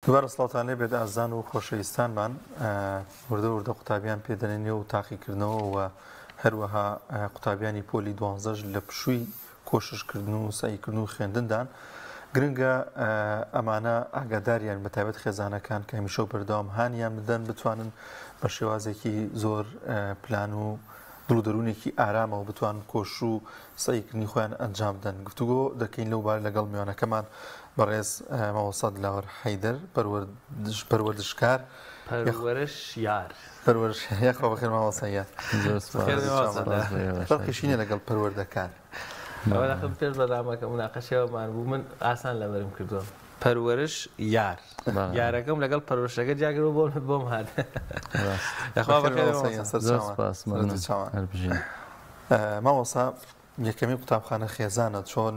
دوباره سڵاتانێ بێت ئازان و خۆشەویستانمان وردە قوتابیان پێدەنێنێ و تاقیکردنەوە و هەروەها قوتابیانی پۆلی 12 لە پشووی کۆششکردن و سعیکردن و خوێندندان گرنگە ئەمانە ئاگاداریان بە تایبەت خێزانەکان کە هەمیشە و بەردەوام هانیان بدەن بتوانن بە شێوازێکی زۆر پلان و دڵ دەروونێکی ئارامە و بتوان کۆش و سعیکردنی خۆیان ئەنجام بدەن. گفتوگۆ دەکەین لەو بارە لەگەڵ میوانەکەمان بەڕێز مەوەسەد لاوەر حەیدەر پەروەردشکار پەروەرش یار پەروەرش یاخوا بەخێر مامۆستا یار فەرقیشینە لەگەڵ پەروەردەکان. ئەوەخم پێش بەدامەکە مناقەشەوەمان بوو من ئاسان لەبەرم کردووە پەروەرش یار یارەکەم لەگەڵ پەروەرشەکە جاگرەوە بۆم هات مامۆستا یەکەمی قوتابخانە خێزانە چۆن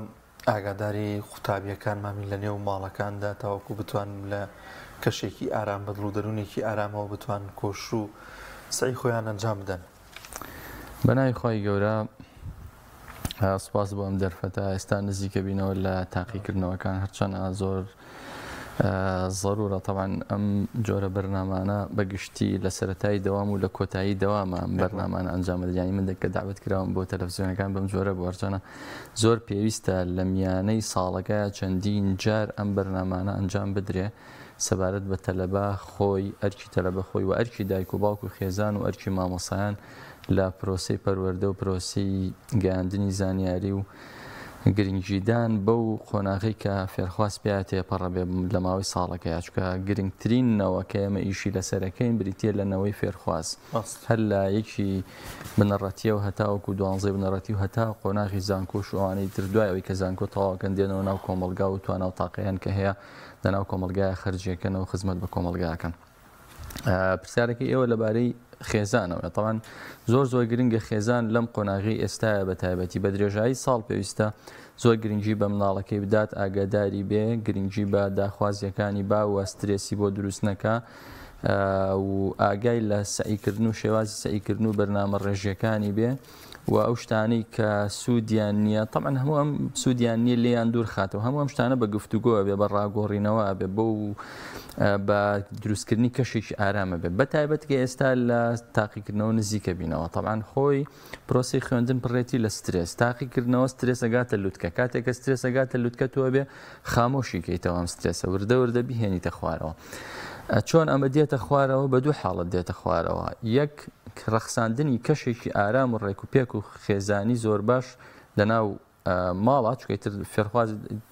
ئاگاداری قوتابیەکان مامی لە نێو ماڵەکاندا تاوەکو بتوان لە کەشێکی ئارام بەدڵ و دەروونێکی ئارامەوە بتوان کۆش و سعی خۆیان ئەنجام بدەن. بەناوی خۆی گەورە سوپاس بۆ ئەم دەرفەتە ئێستا نزیکە بینەوە لە تاقیکردنەوەکان هەرچەندە زۆر ضرورە طبعاً ئەم جۆرە بەرنامانە بەگشتی لە سەرەتایی دەوام و لە کۆتایی دەوامە ئەم بەرنامانە ئەنجام دەدەین. من کە داوت کراوم بۆ تەلەڤیزیۆنەکان بەم جۆرە بۆ هەرچەندە زۆر پێویستە لە میانەی ساڵەکە چەندین جار ئەم بەرنامانە ئەنجام بدرێ سەبارەت بە تەلەبە خۆی ئەرکی تەلەبە خۆی و ئەرکی دایک و باوک و خێزان و ئەرکی مامۆسایان لە پرۆسەی پەروەردە و پرۆسەی گەیاندنی زانیاری و گرنگجیدان بەو قۆناغی کە فێرخواست پێیان تێپەڕە بێ لە ماوەی ساڵەکەیە چکە گرنگترین نەوەکە ئێمە ئیشی لەسەرەکەین بریتە لە نەوەی فێرخواست هەر لە یەکی بنەڕەتیە و هەتاوەکو 12 بنەڕەتی و هەتا قۆناغی زانکۆش و ئەوانەی تر دوای ئەوەی کە زانکۆ تەواوکەن دێنەوە ناو کۆمەلگا و توانە و تاقییان کە هەیە لەناو کۆمەلگایە خەرجیەکەنەوە خزمەت بە کۆمەلگاکەن. پرسیارەکەی ئێوە لەبارەی خێزانەوە تەوان زۆر گرنگە خێزان لەم قۆناغی ئێستاە بە تایبەتی بە درێژایی ساڵ پێویستە زۆر گرنگی بە مناڵەکەی بدات ئاگاداری بێ گرنگی بە داخوازیەکانی با و ئەسترێسی بۆ دروست نەکە و ئاگای لە سعیکردن و شێوازی سعیکردن و بەرنامە ڕێژیەکانی بێ و ئەو شتانەی کە سوودیان نییە طبعاً هەموو ئەم سوودیان نییە لێیان دوور خاتەوە هەموو ئەم شتانە بە گفتوگۆ بێ بە ڕاگۆڕینەوە بێ بۆ بە دروستکردنی کەشێکی ئارامە بێت بە تایبەتکە ئێستا لە تاقیکردنەوە نزیکە بینەوە طبعاً خۆی پرۆسی خوێندن پڕێتی لە سترێس تاقیکردنەوە سترێسەگاتە لوتکە کاتێککە سترێسەگاتە لوتکە تۆ بێ خامۆشی کەیتەوە ئەم سترێسە وردە بهێنیتە خوارەوە. چۆن ئەمە دێتە خوارەوە بە دوو حاڵت دێتە خوارەوە یەک ڕەخساندنی کەشێکی ئارام و ڕێک و پێک و خێزانی زۆر باش لەناو ماڵە چکەیتر فێرخواز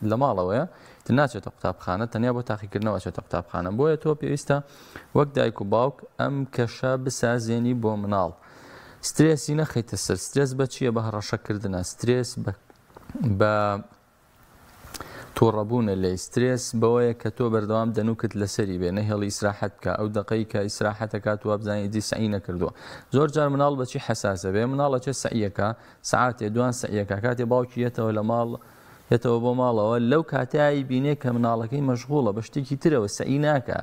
لە ماڵەوەیە تر ناچێتە قوتابخانە تەنیا بۆ تاقیکردنەوە چێتە قوتابخانە بۆیە تۆ پێویستە وەک دایک و باوک ئەم کەشە بسازێنی بۆ مناڵ سترێسی نەخەیتە سەر سترێس بە چییە بە هەڕەشەکردنە سترێس بە تووڕەبوونە لێ سترێس بەوەیە کە تۆ بەردەوام دەنوکت لەسەری بێ نەهێڵی ئیسراحەت بکە ئەو دقەی کە ئیسراحەتەکات و بزانانی دی سعی نەکردووە زۆر جار مناڵ بەچی حەساسە بێ مناڵەچێت سعیەکە سعاتێ دوان سعیەکە کاتێ باوکی یەتەوە لە ماڵ یەتەوە بۆ ماڵەوە لەو کاتایی بینێ کە مناڵەکەی مەشغوڵە بە شتێکی ترەوە سعی ناکە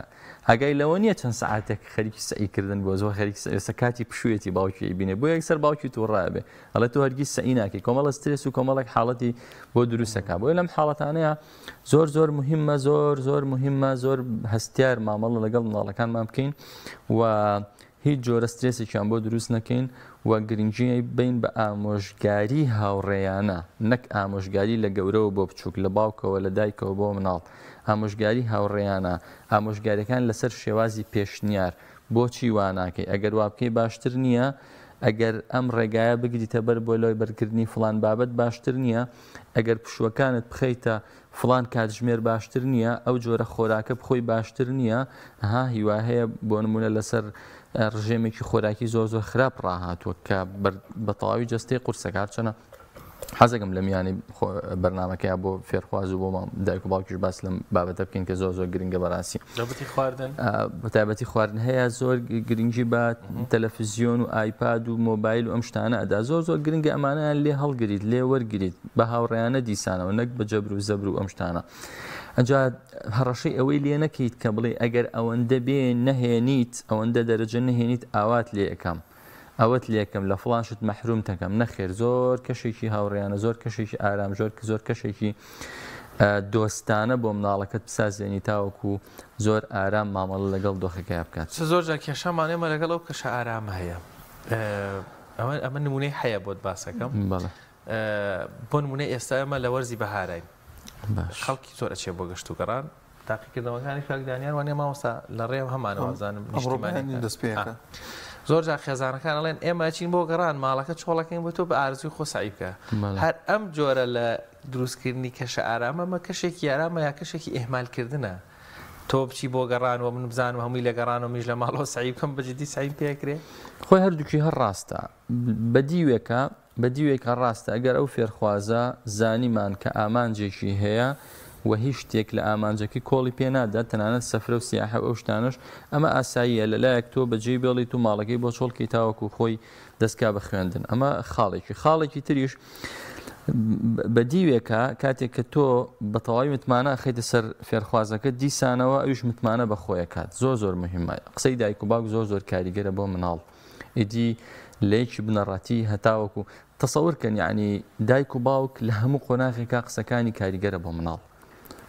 هەگای لەوە نییە چەند سعاتێک خەریکی سعیکردن بۆ زۆر خەریکە کاتی پشوێتی باوکی بینێ بۆ یەکسەر باوکی تووڕابێ هەڵێت تۆ هەرگیز سعی ناکەی کۆمەڵە سترێس و کۆمەڵێک حاڵەتی بۆ دروستەکە بۆی لەم حاڵەتانەیە زۆر مهمە زۆر مهمە زۆر هەستیار مامەڵە لەگەڵ مناڵەکانمان بکەین و هیچ جۆرە سترێسێکیان بۆ دروست نەکەین و گرنگی بین بە ئامۆژگاری هاوڕێیانە نەک ئامۆژگاری لە گەورەوە بۆ بچووک لە باوکەوە لە دایکەوە بۆ مناڵ ئامۆژگاری هاوڕێیانە ئامۆژگاریەکان لەسەر شێوازی پێشنیار بۆچی واناکەی ئەگەر وا بکەی باشتر نییە ئەگەر ئەم ڕێگایە بگریتە بەر بۆ لۆی بەرکردنی فلان بابەت باشتر نییە ئەگەر پشوەکانت بخەیتە فلان کاتژمێر باشتر نییە ئەو جۆرە خۆراکە بخۆی باشتر نییە هیوا هەیە بۆ نمونە لەسەر ڕژێمێکی خۆراکی زۆر خراپ ڕاهاتووە کە بە تەواوی جەستەی قورسەکات چەنە حەزەکەم لە میانی بەرنامەکەیە بۆ فێرخواز و بۆ دایک و باوکیش باس لەم بابەتە بکەین کە زۆر گرنگە بەڕاستی بە تایبەتی خواردن هەیە زۆر گرنگی بە تەلەڤیزیۆن و ئایپاد و مۆبایل و ئەم شتانە ئەدا زۆر گرنگە ئەمانەیان لێ هەڵگریت لێ وەرگریت بە هاوڕێیانە دیسانەوە نەک بە جەبر و زەبر و ئەم شتانە ئەجا هەڕەشەی ئەوەی لێ نەکەیت کە بڵێ ئەگەر ئەوەندە بێ نەهێنیت ئەوەندە دەرەجە نەهێنیت ئاوات لێ ئەەکەم ئەوەت لێکم لە فڵانشت مەحروم تەکەم نەخێر زۆر کەشێکی هاوڕێیانە زۆر کەشێکی ئارام زۆر کەشێکی دۆستانە بۆ مناڵەکەت بسازێنی تاوەکو زۆر ئارام مامەڵە لەگەڵ دۆخەکەی بکات. زۆر جار کێشەمانێمە لەگەڵ ئەو کەشە ئارامە هەیە. ئەمە نمونەی هەیە بۆت باسەکەم. بۆ نمونەی ئێستا ئێمە لە وەرزی بەهارین. خەڵکی زۆر ئەچێ بۆ گەشت و گەڕان. تاقیکردنەوەکانی کاکدانیان وانێ ماوەستا لە ڕێم هەمانەوەزانم نیشتیمانی دەستپێکە. زۆر جا خێزانەکان ئەڵێن ئێمە چین بۆ گەڕان ماڵەکە چۆڵەکەین بۆ تۆ بە ئارزوی خۆ سعی بکە. هەر ئەم جۆرە لە دروستکردنی کەشە ئارامەمە کەشێکی ئارامە یا کەشێکی ئێهمالکردنە. تۆ بچی بۆ گەڕانەوە من بزانم هەمووی لە گەڕانەوە میش لە ماڵەوە سعی بکەم بەجددی سعیم پێکرێ. خۆی هەردووکی هەر ڕاستە بەدیوێکە ڕاستە ئەگەر ئەو فێرخوازە زانیمان کە ئامانجێکی هەیە و هیچ شتێک لە ئامانجەکەی کۆڵی پێنادات تەنانەت سەفرە و سیاحە ئەو شتانش ئەمە ئاساییە لەلایەک تۆ بەجێ بێڵیت و ماڵەکەی بۆ چۆڵکی تاوەکو خۆی دەستکا بە خوێندن ئەمە خاڵێکی تریش بەدیوێکە کاتێک کە تۆ بە تەواوی متمانە خەیتە سەر فێرخوازەکە دیسانەوە ئەوش متمانە بە خۆیە کات زۆر مهمە قسەی دایک و باوک زۆر کاریگەرە بۆ مناڵ ئیدی لەیەکی بنەڕەتی هەتاوەکو تەسەورکەن یعنی دایک و باوک لە هەموو قۆناغێکا قسەکانی کاریگەرە بۆ مناڵ.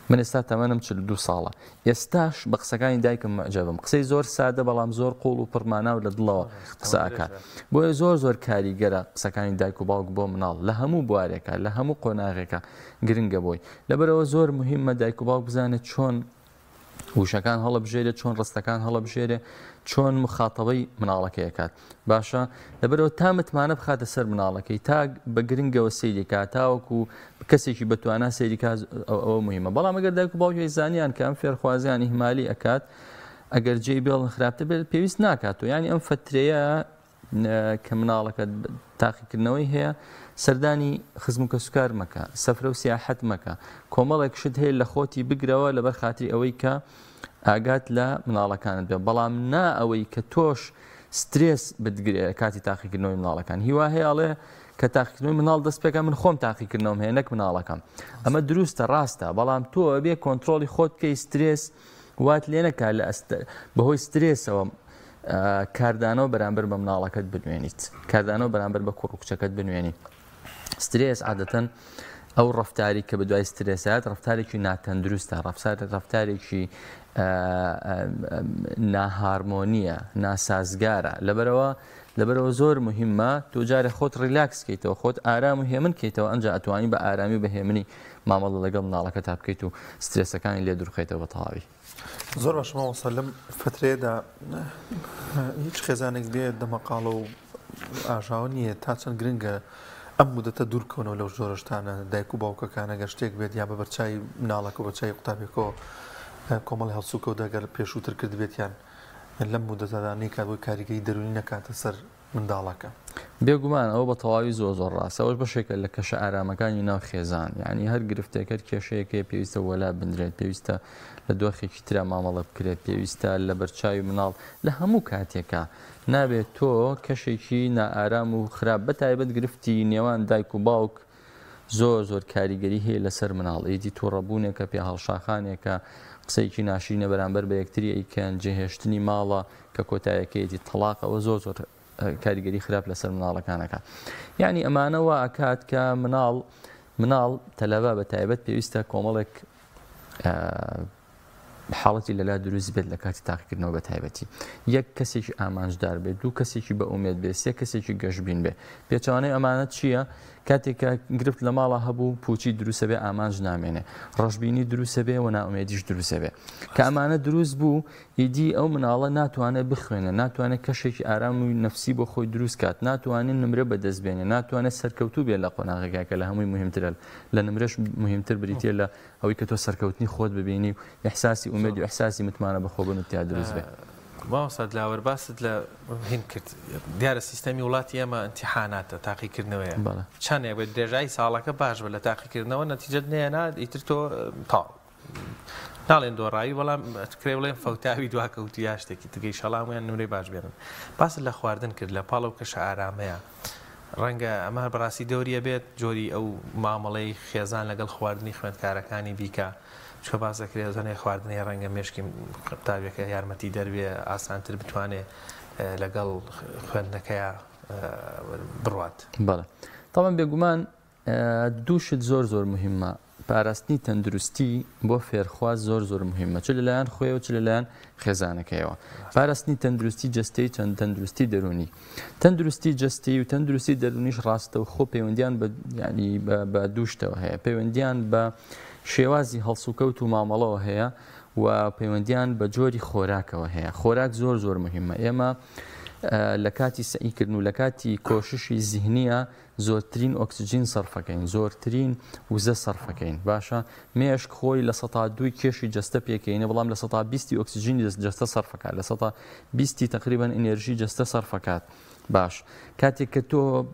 من ئێستا تەمەنم 42 ساڵە ئێستاش بە قسەکانی دایکم مەعجەبم قسەی زۆر سادە بەڵام زۆر قوڵ و پڕمانە و لە دڵەوە قسە ئەکات بۆیە زۆر کاریگەرە قسەکانی دایک و باوک بۆ مناڵ لە هەموو بوارێکە لە هەموو قۆناغێکە گرنگە بۆی لەبەرەوە زۆر مهمە دایک و باوک بزانێت چۆن وشەکان هەڵەبژێرێت چۆن ڕستەکان هەڵەبژێرێ چۆن مخاتەبەی مناڵەکەی کات باشە لەبەرەوە تا متمانە بخاتە سەر مناڵەکەی تا بە گرنگەوە سەیری کات تاوەکو کەسێکی بەتوانە سەیری ئەوە مهمە بەڵام ئەگەر دایک و باوکی زانیان کە ئەم فێرخوازیانی هیمالی ئەکات ئەگەر جێی بێڵن خراپتە بێت پێویست ناکات و ینی ئەم فترەیە کە مناڵەکە تاقیکردنەوەی هەیە سەردانی خزم و کەسوکار مەکە سەفرە و سیاحەت مەکە کۆمەڵێک شت هەیە لە خۆتی بگرەوە لەبەر خاتری ئەوەی کە ئاگات لە مناڵەکانت بێ بەڵام نا ئەوەی کە تۆش سترێس بتگرێ کاتی تاقیکردنەوەی مناڵەکان هیوا هەیەڵێ کە تاقیکردنەوەی مناڵ دەست پێکە من خۆم تاقیکردنەوەم هەیە نەک مناڵەکەم ئەمە دروستە ڕاستە بەڵام تۆ ئەبێ کۆنتترۆلی خۆت بکەی سترێس وات لێ نەکات لە بەهۆی سترێسەوە کاردانەوە بەرامبەر بە مناڵەکەت بنوێنیت کاردانەوە بەرامبەر بە کوڕ و کچەکەت بنوێنی سترێس عادەتەن ئەو ڕفتاری کە بەدوای سترێسات ڕفتارێکی ناتەندروستە ڕفتارێکی ناهارمۆنیە ناسازگارە لەبەرەوە زۆر مهمە تۆ جارێ خۆت ریلاکس کەیتەوە خۆت ئارام و هێمن کەیتەوە ئەنجا ئەتوانی بە ئارامی و بەهێمنی مامەڵە لەگەڵ مناڵەکە تا بکەیت و سترێسەکانی لێ دوورخێتەوە بە تەواوی زۆر باش مامۆستا لەم فترەیەدا هیچ خێزانێک بێت دەمەقاڵە و ئاژاوە نییە تا چەند گرنگە ئەم مدەتە دوورکەونەوە لەو زۆرشتانە دایک و باوکەکانە گە شتێک بێت یا بە بەرچای مناڵەکە بەچای قوتابێکەوە کۆمەڵی هەڵسوکە و دەگەر پێشووتر کرد بێتیان لەم مدەتەدا نیکات بۆی کاریگەری دەرونی نەکاتە سەر منداڵەکە بێگومان ئەوە بە تەواوی زۆر ڕاستە ئەوش بەشێکە لە کەشە ئارامەکانی ناو خێزان یعنی هەر گرفتێکەکە کێشەیەکەیە پێویستە وەلا بندرێت پێویستە لە دۆخێکی ترا مامەڵە بکرێت پێویستە لە بەرچاوی مناڵ لە هەموو کاتێکە نابێت تۆ کەشێکی نائارام و خراپ بەتایبەت گرفتی نێوان دایک و باوک زۆر کاریگەری هەیە لەسەر مناڵ ئیدی تووڕەبوونێکە پێ هەڵشاخانێکە قسەیەکی ناشرینە بەرامبەر بە یەکتری ئەیکەن جێهێشتنی ماڵە کە کۆتایەکەیەتی تەلاقەوە زۆر کاریگەری خراپ لەسەر مناڵەکانەکە یعنی ئەمانەوە ئاکات کە مناڵ تەلەبا بە تایبەت پێویستە کۆمەڵێک حاڵەتی لەلا دروست بێت لە کاتی تاقیکردنەوە بە تایبەتی یەک کەسێکی ئامانجدار بێت دوو کەسێکی بە ئومێد بێت سێ کەسێکی گەشتبین بێ پێچوانەی ئەمانەت چییە کاتێکە گرفت لە ماڵە هەبوو پوچی دروستە بێ ئامانج نامێنێ ڕەشببینی دروستە بێ و ناومێدیش دروستە بێ کە ئەمانە دروست بوو ئیدی ئەو مناڵە ناتوانێت بخوێنە ناتوانێت کەشێکی ئارام و نەفسی بۆ خۆی دروست کات ناتوانێت نمرە بەدەستبێنێ ناتوانێت سەرکەوتوو بێت لە قۆناغێکا کە لە هەمووی مهمترە لە نمرەش مهمتر بریتە لە ئەوەی کە تۆ سەرکەوتنی خۆت ببینی و احساسی ئومێدی و احساسی متمانە بەخۆبوون و تیا دروست بێ ماوەسات لاوەرباست لە هین کرد دیارە سیستەمی وڵاتی ئێمە ئیمتیحاناتە تاقیکردنەوەیە چەندێک بێت درێژایی ساڵەکە باش بە لە تاقیکردنەوە نەتیجەت نێنا ئیتر تۆ تاڵ ناڵێن دۆڕایی بەڵام کرێ بڵێن فەوتاوی دواکەوتی یا شتێکی تگەی شەڵامیان نمرەی باش بێنن باست لە خواردن کرد لە پاڵ و کەشە ئارامەیە ڕەنگە ئەمە بەڕاستی دەوریە بێت جۆری ئەو مامەڵەی خێزان لەگەڵ خواردنی خوێندکارەکانی بیکە چکە باز دەکرێت زانێ خواردنی ڕەنگە مێشکی قوتابیەکە یارمەتی دەروێ ئاسانتر بتوانێت لەگەڵ خوێندنەکەیە بڕوات بەڵێ تاوان بێگومان دووشت زۆر مهمە پاراستنی تەندروستی بۆ فێرخواز زۆر مهمە، چ لەلایەن خۆیەوە چ لەلایەن خێزانەکەیەوە. پاراستنی تەندروستی جەستەی چەند تەندروستی دەرونی، تەندروستی جەستی و تەندروستی دەرونیش ڕاستە و خۆ پەیوەندیان بە دووشتەوە هەیە، پەیوەندیان بە شێوازی هەڵسوکەوت و مامەڵەوە هەیە و پەیوەندیان بە جۆری خۆراکەوە هەیە. خۆراک زۆر مهمە. ئێمە لە کاتی سەعیکردن و لە کاتی کۆششی زیهنیە زۆرترین ئۆکسجین سەرفەکەین، زۆرترین وزە سەرفەکەین. باشە مێشک خۆی لە 102 کێشی جەستە پێکەینە، بەڵام لە 120 ئۆکسجینی جەستە سەرفەکات، لە 120 تقریبان ئینێرژی جەستە سەرفەکات. باش کاتێک کە تۆ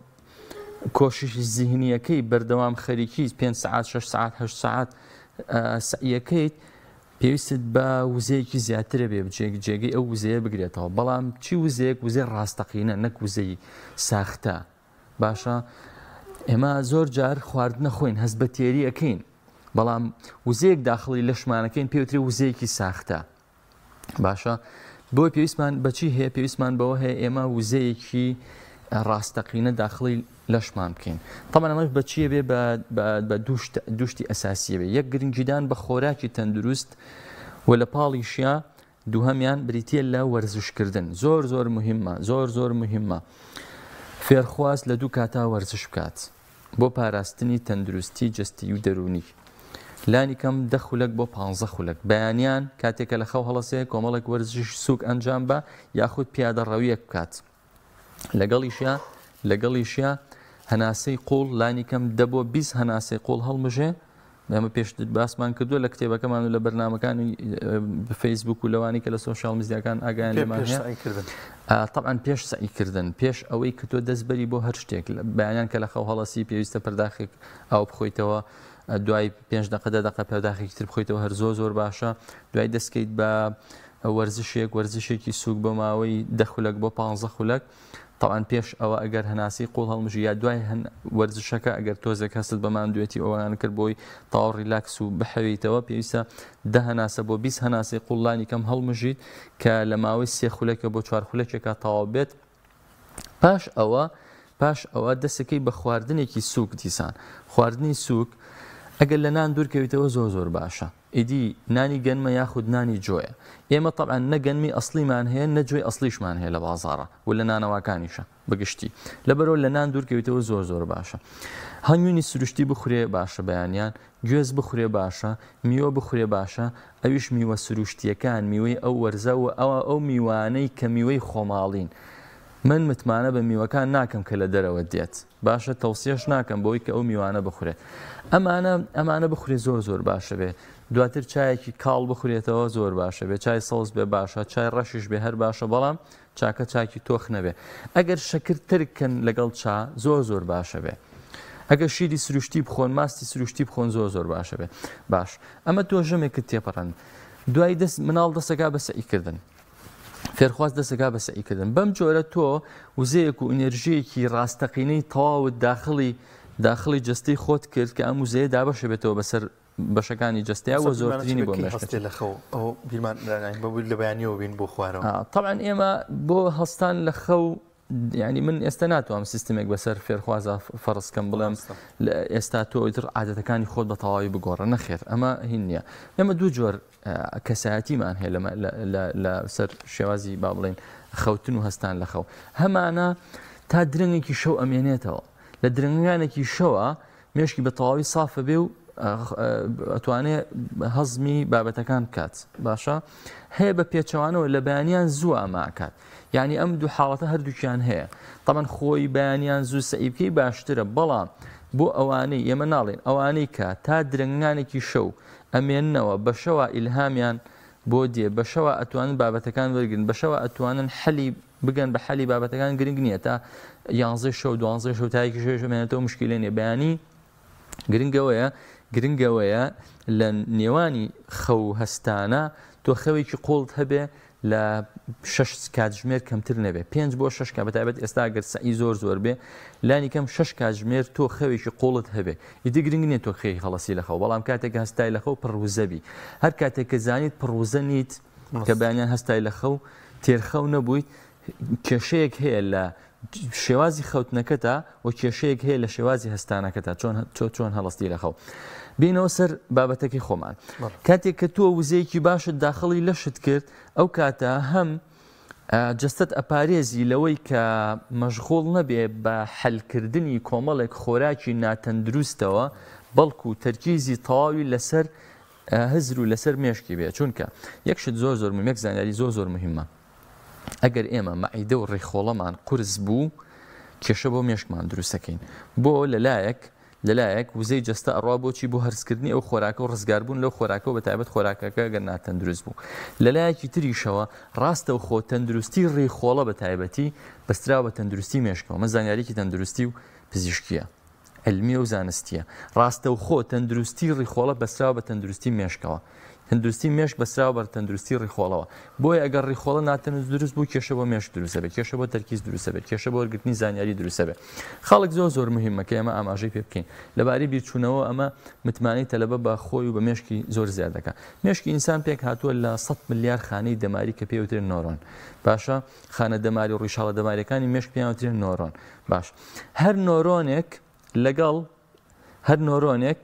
کۆششی زیهنیەکەی بەردەوام خەریکی 5 ساعت 6 ساعت 8 ساعت سعیەکەیت، پێویستت بە وزەیەکی زیاترە بێ جێگەی ئەو وزەیە بگرێتەوە. بەڵام چی وزەیەک وزەی ڕاستەقینە، نەک وزەی ساختە. باشە ئێمە زۆر جار خواردنە خۆین، هەست بە تێری ئەەکەین، بەڵام وزەیەک داخڵی لەشمانەکەین پێوتری وزەیەکی ساختە. باشە بۆی پێویستمان بەچی هەیە؟ پێویستمان بەوە هەیە ئێمە وزەیەکی ڕاستەقینە داخڵی لەشمان بکەین. تەمان ئەمەش بەچیە بێ بە دووشتی ئەساسیە بێ. یەک گرنگیدان بە خۆراکی تەندروست و لە پاڵیشیا دووهەمیان بریتە لە وەرزشکردن. زۆر مهمە، زۆر مهمە فێرخواز لە دوو کاتا وەرزش بکات بۆ پاراستنی تەندروستی جەستی و دەرونی. لانی کەم 10 خولەک بۆ 15 خولەک بەیانیان کاتێکە لە خەو هەڵەسەیە کۆمەڵێک وەرزش سووک ئەنجام بە یاخود پیادەڕەویەک بکات. لەگەڵیشیا هەناسەی قوڵ لانی کەم 10 بۆ 20 هەناسەی قوڵ هەڵمژێ. ئێمە پێش باسمان کردووە لە کتێبەکەمان و لە بەرنامەکانی فەیسبوک و لەوانی کە لە سۆشیال میدیاکان ئاگایان لێمان هەیە. طبعاً پێش سعیکردن، پێش ئەوەی کە تۆ دەستبەری بۆ هەر شتێک بەیانیان کە لە خەو هەڵەسی پێویستە پەرداخێک ئاو بخۆیتەوە، دوای 5 دقە 10 دقە پەرداخێکی تر بخۆیتەوە، هەر زۆر باشە. دوای دەستکەیت بە وەرزشێکی سووک بە ماوەی 10 خولەک بۆ 15 خولەک. طبعاً پێش ئەوە ئەگەر هەناسی قوڵ هەڵمژی یا دوای وەرزشەکە ئەگەر تۆزێک هەست بەمان دوێتی ئەوان کرد بۆی تاو ڕیلاکس و بحەویتەوە، پێویستە 10 هەناسە بۆ 20 هەناسی قوڵانی کەم هەڵمژیت کە لە ماوەی 3 خولەکە بۆ 4 خولەکێکە تەواو بێت. پاش ئەوە دەستەکەی بە خواردنێکی سووک دیسان. خواردنی سووک ئەگەر لە نان دوورکەویتەوە زۆر باشە. ئیدی نانی گەنمە یاخود نانی جۆیە. ئێمە طبعاً نەگەنمی ئەسلیمان هەیە نەجۆی ئەسلیشمان هەیە لە بازاڕە و لە نانەوەکانیشە بەگشتی. لەبەرەوە لە نان دوورکەویتەوە زۆر باشە. هەنگوینی سروشتی بخورێ باشە، بەیانیان گوێز بخورێ باشە، میوە بخورێ باشە. ئەویش میوە سروشتیەکان، میوەی ئەو وەرزە و ئەو میوانەی کە میوەی خۆماڵین. من متمانە بە میوەکان ناکەم کە لە دەرەوە دێت، باشە تەوسیەش ناکەم بۆی کە ئەو میوانە بخورێت. ئەمانە بخورێ زۆر باشە بێ. دواتر چایەکی کاڵ بخورێتەوە زۆر باشە بێ، چای سەوز بێ باشە، چای ڕەشیش بێ هەر باشە، بەڵام چاکە چاکی تۆخ نەبێ. ئەگەر شەکر ترکن لەگەڵ چا زۆر باشە بێ. ئەگەر شیری سروشتی بخۆن، ماستی سروشتی بخۆن زۆر باشە بێ. باش ئەمە تۆژەمێکت تێپەڕەن. دوای مناڵ دەسەکا بە سەعیکردن، فێرخواز دەسەکا بە سەعیکردن. بەم جۆرە تۆ وزەیەک و ئینێرژیەکی ڕاستەقینەی تەواوت داخڵی جەستەی خۆت کرد کە ئەم وزەیە دابەشە بێتەوە بەسەر بەشەکانی جەستەیە و زۆرترینی بۆ مێشکێت لە خەو ئەو بیرمان لە بەیانیەوە بین بۆ خوارەوە. طبعاً ئێمە بۆ هەستان لە خەو ینی من ئێستا ناتوانم سیستمێک بەسەر فێرخوازە فەرزکەم بڵێم ئێستا تۆ ئیتر عادەتەکانی خۆت بە تەواوی بگۆڕە، نەخێر ئەمە هین نییە. ئێمە دوو جۆر کەسایەتیمان هەیە لە سەر شێوازی با بڵێن خەوتن و هەستان لە خەو. هەمانە تا درەنگێکی شەو ئەمێنێتەوە، لە درنگانێکی شەوە مێشکی بە تەواوی سافە بێ و ئەتوانێت هەزمی بابەتەکان بکات. باشە هەیە بە پێچەوانەوە لە بەیانیان زوو ئاماکات، یعنی ئەم دوو حاڵەتە هەردووکیان هەیە. طبعاً خۆی بەیانیان زوو سەعیبکەی باشترە، بەڵام بۆ ئەوانەی ئێمە ناڵێن ئەوانەی کە تا درنگانێکی شەو ئەمێننەوە بەشەوە ئیلهامیان بۆ دێ، بەشەوە ئەتوانن بابەتەکان وەرگن، بەشەوە ئەتوانن حەلی بگەن بە حەلی بابەتەکان گرنگ نییە. تا 11 شەو 12 شەو تایەکی شێژەمێنێتەوە مشکلێ نیە. بەیانی گرنگەوەیە لە نێوانی خەو هەستانە تۆ خەوێکی قوڵت هەبێ لە 6 کاتژمێر کەمتر نەبێ، 5 بۆ 6 کات بەتایبەت ئێستا گەر سەعی زۆر بێ لانی کەم 6 کاتژمێر تۆ خەوێکی قوڵت هەبێ. ئیدی گرنگ نیە تۆ خێی هەڵەسی لە خەو، بەڵام کاتێک هەستای لە خەو پڕوزەبی، هەر کاتێک کە زانیت پڕوزە نیت کە بەیانیان هەستای لە خەو تێرخەو نەبوویت، کێشەیەک هەیە لە شێوازی خەوتنەکەتە و کێشەیەک هەیە لە شێوازی هەستانەکەتە چۆن هەڵستی لە خەو بینەوە سەر بابەتەکەی خۆمان کاتێک کە تۆ وزەیەکی باشت داخڵی لەشت کرد ئەو کاتە هەم جستت ئەپارێزی لەوەی کە مەشغوڵ نەبێ بە حەلکردنی کۆمەڵێک خۆراکی ناتەندروستەوە بەڵکو تەرکیزی تەواوی لەسەر هزر و لەسەر مێشکی بێ چونکە یەکشت زۆر یەک زانیاری زۆر مهمە ئەگەر ئێمە مەعیدە و ڕێخۆڵەمان قورس بوو کێشە بۆ مێشکمان دروستەکەین بۆ لەلایەک وزەی جستە ئەڕوا بۆچی بۆ هەرسکردنی ئەو خۆراکە و ڕزگاربوون لەو خۆراکەوە بەتایبەت خۆراکەکە گەر ناتەندروست بوو لەلایەکی تریشەوە ڕاستە و خۆ تەندروستی ڕێخۆڵە بەتایبەتی بەستراوە بە تەندروستی مێشکەوە مە زانیاریکی تەندروستی و پزیشکیە علمیە و زانستیە ڕاستە و خۆ تەندروستی ڕێخۆڵە بەستراوە بە تەندروستی مێشکەوە تەندروستی مێشک بەستراوە بە تەندروستی ڕێخۆڵەوە بۆیە ئەگەر ڕێخۆڵە ناتەندروست بوو کێشە بۆ مێشک دروستە بێت کێشە بۆ تەرکیز دروستە بێت کێشە بۆ وەرگرتنی زانیاری دروستە بێت خەڵک زۆر مهمە کە ئێمە ئاماژەی پێ بکەین لەبارەی بیرچوونەوە ئەمە متمانەی تەلەبە بە خۆی و بە مێشکی زۆر زیاد دەکات مێشکی ئینسان پێک هاتووە لە 100 ملیار خانەی دەماری کە پێوترێن نۆرۆن باشە خانە دەماری و ڕیشاڵە دەماریەکانی مێشک پێیانوترێن نۆرۆن باش هەر نۆرۆنێک لەگەڵ هەر نۆرۆنێک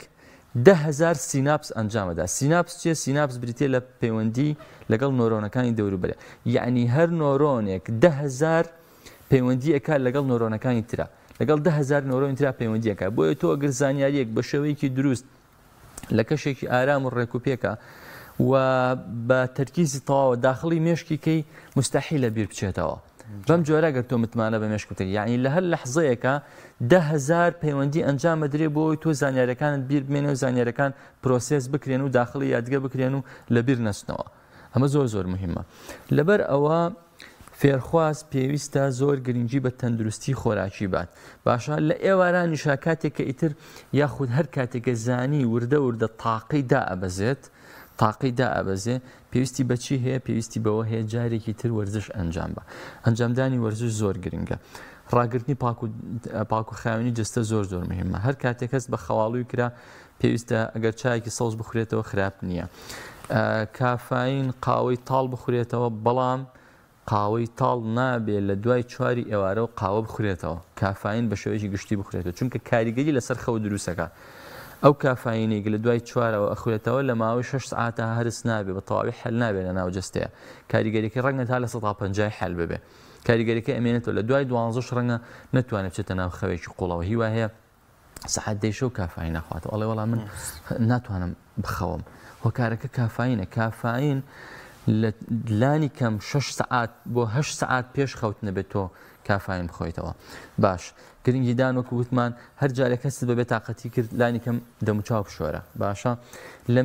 10,000 سیناپس ئەنجامەدا سیناپس چیە سیناپس بریتێ لە پەیوەندی لەگەڵ نۆرۆنەکانی دەوروبەرە یعنی هەر نۆرۆنێک 10,000 پەیوەندی ئەکات لەگەڵ نۆرۆنەکانی ترا لەگەڵ 10,000 نۆرۆنی ترا پەیوەندی ئەکات بۆیە تۆ ئەگەر زانیاریەک بە شێوەیەکی دروست لە کەشێکی ئارام و ڕێکوپێکە و بە تەرکیزی تەواوە داخڵی مێشکیکەی مستحیلە بیر بچێتەوە بەم جۆرە گەر تۆ متمانە بە مێشکوتێک یعنی لە هەر لەحزەیەکە 10,000 پەیوەندی ئەنجام بدرێ بۆی تۆ زانیارەکانت بیر بمێنێ و زانیارەکان پرۆسس بکرێن و داخڵی یادگە بکرێن و لە بیر نەچنەوە ئەمە زۆر مهمە لەبەر ئەوە فێرخواز پێویستە زۆر گرنگی بە تەندروستی خۆراکی بات باشە لە ئێوارانیشا کاتێک کە ئیتر یاخود هەر کاتێکە زانی وردە تاقی دائەبەزێ پێویستی بەچی هەیە پێویستی بەوە هەیە جارێکی تر وەرزش ئەنجام بە ئەنجامدانی وەرزش زۆر گرنگە ڕاگررتنی پاک و خاوێنی جستە زۆر مهمە هەر کاتێک کەس بە خەواڵوی کرا پێویستە ئەگەر چایەکی سەوز بخورێتەوە خراپ نییە کافاین قاوەی تاڵ بخورێتەوە بەڵام قاوەی تاڵ نابێت لە دوای چواری ئێوارە و قاوە بخورێتەوە کافاین بە شێوەیەکی گشتی بخورێتەوە چونکە کاریگەری لەسەر خەو دروستەکە ئەو کافاینێک لە دوای چوارەوە ئەخورێتەوە لە ماوەی 6 ساعتە هەرس نابێت بە تەواوی حەل نابێت لە ناو جستەیە کاریگەریەکە ڕەنگە تا لە 150 حەل ببێ کاریگەریەکە ئەمێنێتەوە لە دوای 12 ڕەنگە نەتوانێت بچێتە ناو خەوێکی قوڵەوە هیوا هەیە سەعات دەیشە و کافاین ناخواتەوە ئەڵێ وەڵام من ناتوانم بخەوم هۆکارەکە کافاینە کافاین لە لانی کەم 6 ساعات بۆ 8 ساعات پێش خەوتنە بێت تۆ کافاین بخۆیتەوە باش گرنگیدان وەکو وتمان هەر جارێک هەست بەبێت تااقەتی کرد لانی کەم دەموچاو بشۆرە باشە لە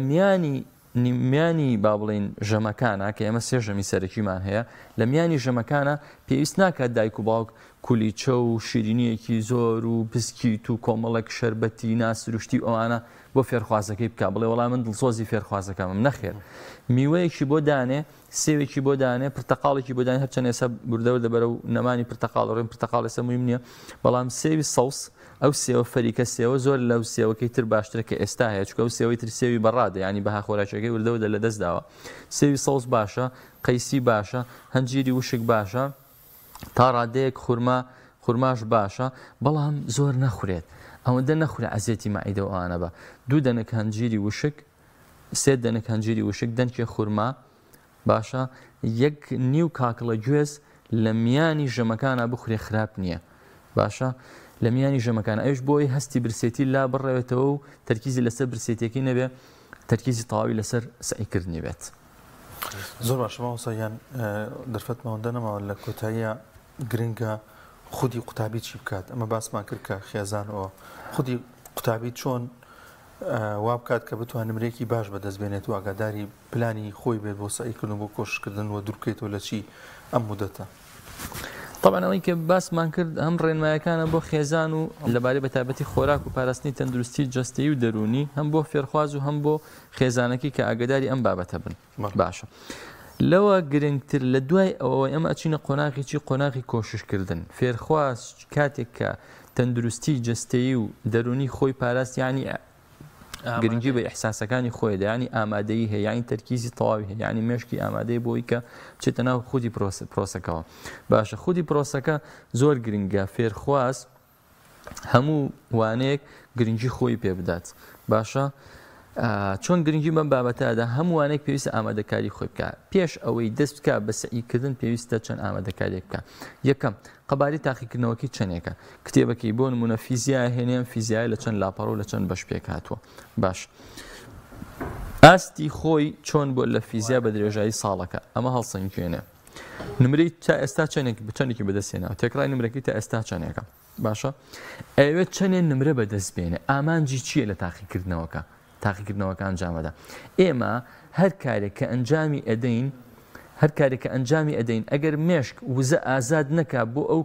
میانی با بڵین ژەمەکانە کە ئێمە سێ ژەمی سەرەکیمان هەیە لە میانی ژەمەکانە پێویست ناکات دایک و باوک کولیچە و شیرینیەکی زۆر و بسکیت و کۆمەڵێک شەربەتی ناسروشتی ئەوانە بۆ فێرخوازەکەی بکە بڵێ وەڵام من دڵسۆزی فێرخوازەکەمم نەخێر میوەیەکی بۆ دانێ سێوێکی بۆ دانێ پرتەقاڵێکی بۆ دانێ هەرچەند ئێستا بوردەوە دەبەرە و نەمانی پرتەقاڵ ڕێن پرتەقاڵ ئێستا مهم نییە بەڵام سێوی سەوس ئەو سێوە فەریکە سێوە زۆر لەو سێوەکەی تر باشترە کە ئێستا هەیە چکە ئەو سێوەی تر سێوی بەڕادە ینی بەها خۆراکەکەی وردەوە لە دەست داوە سێوی سەوس باشە قەیسی باشە هەنجیری وشک باشە تا ڕادەیەک خورماش باشە بەڵام زۆر نەخورێت ئەوەندە نەخورێ ئەزێتی مەعیدە و ئەوانە بە 2 دەنەک هەنجیری وشک 3 دەنەک هەنجیری وشک دەنکێ خورما باشە 1 نیو کاکڵە گوێز لە میانی ژەمەکانە بخورێ خراپ نییە باشە لە میانی ژەمەکان ئەوش بۆی هەستی برسێتی لا بڕێتەوە و تەرکیزی لەسەر برسێتێکی نەبێ تەرکیزی تەواوی لەسەر سعیکردنی بێت زۆر باشەمە وسەیان دەرفەتمەوەندە نەماوە لە کۆتاییە گرنگە خودی قوتابی چی بکات ئەمە باسمان کرد کە خێزانەوە خودی قوتابی چۆن وا بکات کە بتوانێت نمرێکی باش بەدەستبێنێت و ئاگاداری پلانی خۆی بێت بۆ سعیکردن بۆ کۆشکردن و دوورکەیتەوە لە چی ئەم مودەتە طبعا ئەوەی کە باسمان کرد ئەم ڕێنمایەکانە بۆ خێزان و لەبارەی بەتایبەتی خۆراک و پاراستنی تەندروستی جەستەیی و دەرونی هەم بۆ فێرخواز و هەم بۆ خێزانەکەی کە ئاگاداری ئەم بابەتە بن باشە لەوە گرنگتر لە دوای ئەوە ئەمە ئەچینە قۆناغی قۆناغی کۆششکردن فێرخواز کاتێک کە تەندروستی جەستەیی و دەرونی خۆی پاراست یعنی گرنگی بە ئیحساسەکانی خۆی یعنی ئامادەیی هەیە یعنی تەرکیزی تەواوی هەیە یعنی مێشکی ئامادەی بۆی کە بچێتە ناو خودی پرۆسەکەەوە باشە خودی پرۆسەکە زۆر گرنگە فێرخواز هەموو وانەیەک گرنگی خۆی پێ بدات باشە چۆن گرنگی بەم بابەتەدا هەمووانێک پێویستە ئامادەکاری خۆی بکە پێش ئەوەی دەست بکە بە سعیکردن پێویستە چەند ئامادەکارێک بکە یەکەم قەباری تاقیکردنەوەکی چەندێکە کتێبەکەی بۆ نمونە فیزیای هێنیان فیزیای لە چەند لاپەڕ و لە چەند بەش پێک هاتووە باش ئاستی خۆی چۆن بۆ لە فیزیا بە درێژایی ساڵەکە ئەمە هەڵسەنگوێنێ نمرەی تا ئێستا چەندێکی بەدەستێنەوە تێکڕای نمرەکەی تا ئێستا چەندێکە باشە ئەوێت چەندێن نمرە بەدەستبێنێ ئامانجی چییە لە تاقیکردنەوەکە تاقیکردنەوەکان ئەنجامەدا ئێمە هەر کارێک کە ئەنجامی ئەدەین ئەگەر مێشک وزە ئازاد نەکا بۆ ئەو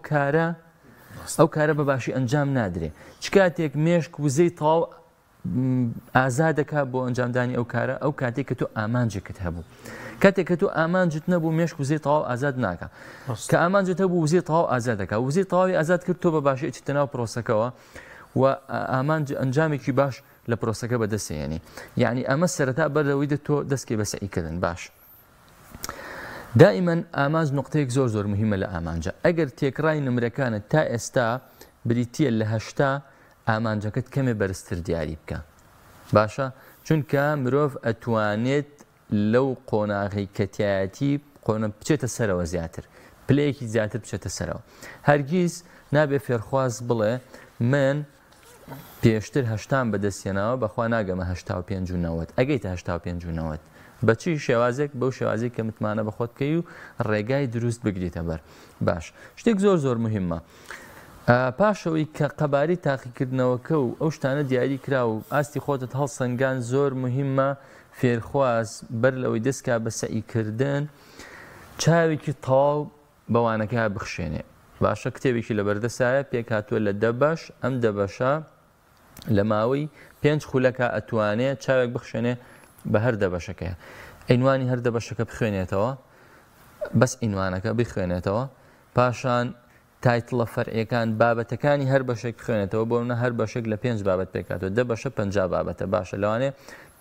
کارە بەباشی ئەنجام نادرێ چ کاتێک مێشک وزەی تاو ئازادەکە بۆ ئەنجامدانی ئەو کارە ئەو کاتێک کە تۆ ئامانجێکت هەبوو کاتێک کە تۆ ئامانجت نەبوو مێشک وزەی تەواو ئازاد ناکە کە ئامانجت هەبوو وزەی تەواو ئازادەکە وزەی تەواوی ئازاد کرد تۆ بەباشی ئەچیتە ناو پرۆسەکەەوە و ئامانج ئەنجامێکی باش لە پرۆسەکە بەدەستێنی یعنی ئەمە سەرەتا بەرەوەی تۆ دەستکەی بە سعیکردن باش دائیمەن ئامانج نقطەیەک زۆر مهمە لە ئامانجە ئەگەر تێکڕای نمرەکانت تا ئێستا بریتە لە 80 ئامانجەکەت کەمێ بەرزتر دیاری بکە باشە چونکە مرۆڤ ئەتوانێت لەو قۆناغی کەتایەتی بچێتە سەرەوە زیاتر پلەیەکی زیاتر بچێتە سەرەوە هەرگیز نابێ فێرخواز بڵێ من پێشتر 80 بەدەستێنەوە بەخوا ناگەمە 85 و 90 ئەگەیتە 85 و 90 بەچی شێوازێک بەو شێوازێک کە متمانە بەخۆت بکەی و ڕێگای دروست بگریتە بەر باش شتێک زۆر مهمە پاشەوەی کە قەباری تاقیکردنەوەکە و ئەو شتانە دیاری کرا و ئاستی خۆتت هەڵسەنگان زۆر مهمە فێرخواز بەر لەوەی دەستکا بە سەعیکردن چاوێکی تەواو بەوانەکە بخشێنێ باشە کتێبێکی لە بەردەسایە پێک هاتووە لە 10 بەش ئەم 10 بەشە لە ماوەی 5 خولەکە ئەتوانێت چاوێک بخشێنێ بە هەر 10 بەشەکەیە ئەینوانی هەر 10 بەشەکە بخوێنێتەوە بەس ئینوانەکە بخوێنێتەوە پاشان تایتڵە فەرعیەکان بابەتەکانی هەر بەشێک بخوێنێتەوە بۆ منە هەر بەشێک لە 5 بابەت پێکاتەوە 10 بەشە 50 بابەتە باشە لەوانێ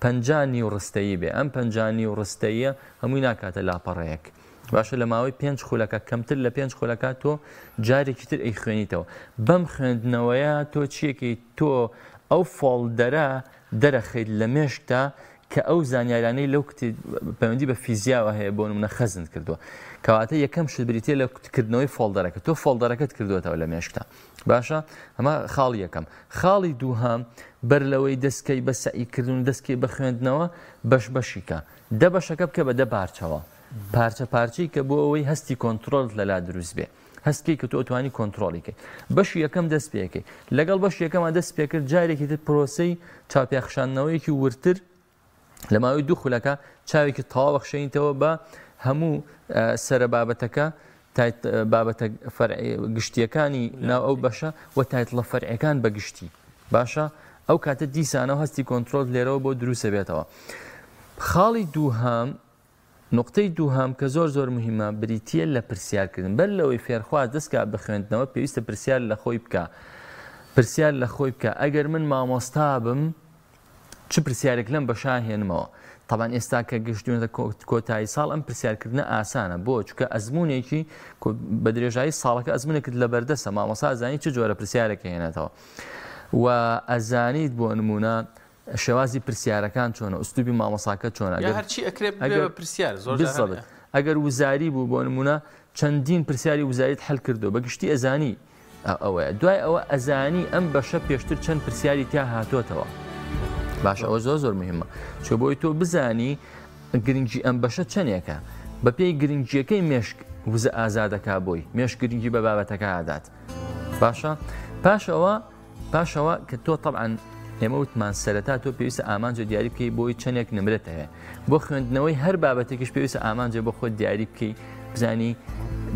50 نیوڕستەیی بێ ئەم 50 نیوڕستەیە هەمووی ناکاتە لاپەڕەیەک باشە لە ماوەی 5 خولەکە کەمتر لە 5 خولەکە تۆ جارێکی تر ئەی خوێنیتەوە بەم خوێندنەوەیە تۆ چیەکەی تۆ ئەو فۆڵدەرە دەرەخیت لە مێشکتا کە ئەو زانیارانەی لەو پەیوەندی بە فیزیاوە هەیە بۆ نمونە خەزند کردووە کەواتە یەکەم شت بریتە لە کردنەوەی فۆڵدەرەکە تۆ فۆڵدەرەکەت کردوێتەوە لە مێشکتا باشە ئەمە خاڵی یەکەم خاڵی دووهەم بەر لەوەی دەستکەی بە سەعیکردن دەستکەی بە خوێندنەوە بەشبەشیکە 10 بەشەکە بکە بە 10 پارچەوە پارچە پارچەی کە بۆ ئەوەی هەستی کۆنتترۆل لەلا دروست بێ هەستکەی کە تۆ ئەتوانی کۆنتترۆلیکەی بەشی یەکەم دەست پێەکەی لەگەڵ بەشی یەکەمە دەست پێکرد جارێکی تر پرۆسەی چاپیاخشانەوەیەکی ورتر لە ماوەی 2 خولەکە چاوێکی تەواو بەخشێنیتەوە بە هەموو سەرە بابەتەکە بابەتە گشتیەکانی ناو ئەو بەشە و تایتڵە فەرعیەکان بە گشتی باشە ئەو کاتە دیسانەوە هەستی کۆنتترۆل لێرەوە بۆ دروستە بێتەوە خاڵی دووهەم نقطەی دووهەم کە زۆر مهمە بریتە لە پرسیارکردن بەر لەوەی فێرخواز دەستکە بە خوێندنەوە پێویستە پرسیار لە خۆی بکە ئەگەر من مامۆستا بم چ پرسیارێک لەم بەشا هێنمەوە طبعاً ئێستا کە گەشتونەتە کۆتایی ساڵ ئەم پرسیارکردنە ئاسانە بۆ چکە ئەزمونێکی بە درێژایی ساڵەکە ئەزمونێکت لە بەردەسە مامۆستا ئەزانی چ جۆرە پرسیارێک هێنێتەوە و ئەزانیت بۆ نمونە شێوازی پرسیارەکان چۆنە ئوستوبی مامۆساکە چۆنە ئەگەر وزاری بوو بۆ نمونە چەندین پرسیاری وزاریت هەل کردو بە گشتی ئەزانی ئەوەیە دوای ئەوە ئەزانی ئەم بەشە پێشتر چەند پرسیاری تا هاتۆتەوە باش ئەوە زۆر مهمە چۆ بۆی تۆ بزانی گرنگی ئەم بەشە چەندێکە بە پێی گرنگیەکەی مێشک وزە ئازادەکە بۆی مێش گرنگی بە بابەتەکە ئادات باشە پاشەوە کە تۆ طبعاً ئێمە وتمان سەرەتا تۆ پێویستە ئامانجە دیاری بکەی بۆی چەندێک نمرێت هەیە بۆ خوێندنەوەی هەر بابەتێکیش پێویستە ئامانجە بۆ خۆت دیاری بکەی بزانی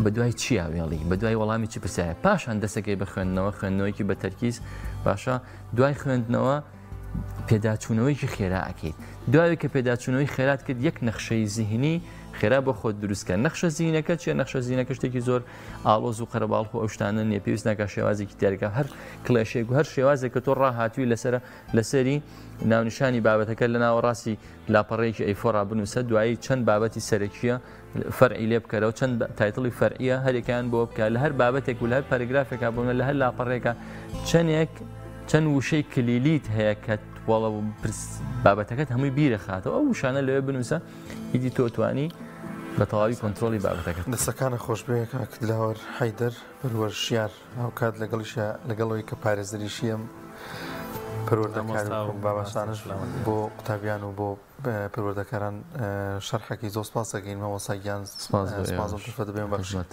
بە دوای چیا وێڵی بە دوای وەڵامی چی پرسیارە پاشان دەسەکەی بە خوێندنەوەیکی بە تەرکیز باشە دوای خوێندنەوە پێداچوونەوەیکی خێرا ئەکەیت دوای کە پێداچوونەوەی خێرات کرد یەک نەخشەی زیهنی خێرا بۆ خۆت دروستکە نەخشە زیینەکە چیە نەخشە زیینەکە شتێکی زۆر ئاڵۆز و قەرەباڵ و ئەو شتانە نیە پێویست ناکە شێوازێکی دیارەکە هەر کلێشێک و هەر شێوازێک کە تۆ ڕاهاتووی لەسەری ناونیشانی بابەتەکە لە ناوەڕاستی لاپەڕەیەکی ئەیفۆڕا بنووسە دوایی چەند بابەتی سەرەکیە فەرعی لێ بکەرەوە چەند تایتڵی فەرعیە هەرێکیان بۆ بکە لە هەر بابەتێک و لە هەر پەرگرافێکا بوون لە هەر لاپەڕێکە چەند وشەی کلیلیت هەیە کە وەڵە بابەتەکەت هەمووی بیرە خاتەوە ئەو وشانە لەوێ بنووسە هیچی تۆ توانی بە تەواوی کۆنتترۆلی بابەتەکەت دەستەکانە خۆشبەیە کلاوەر حیدەر بەروەرشیار ئەو کات لەگەڵیشە لەگەڵەوەی کە پارێزەریشیم پەروەردەکار بابەسانش بۆ قوتابیان و بۆ پەروەردەکاران شەرحێکی زۆر سپاس دەکەین مەوەسا گیان سپاس دەبێن بەخشێت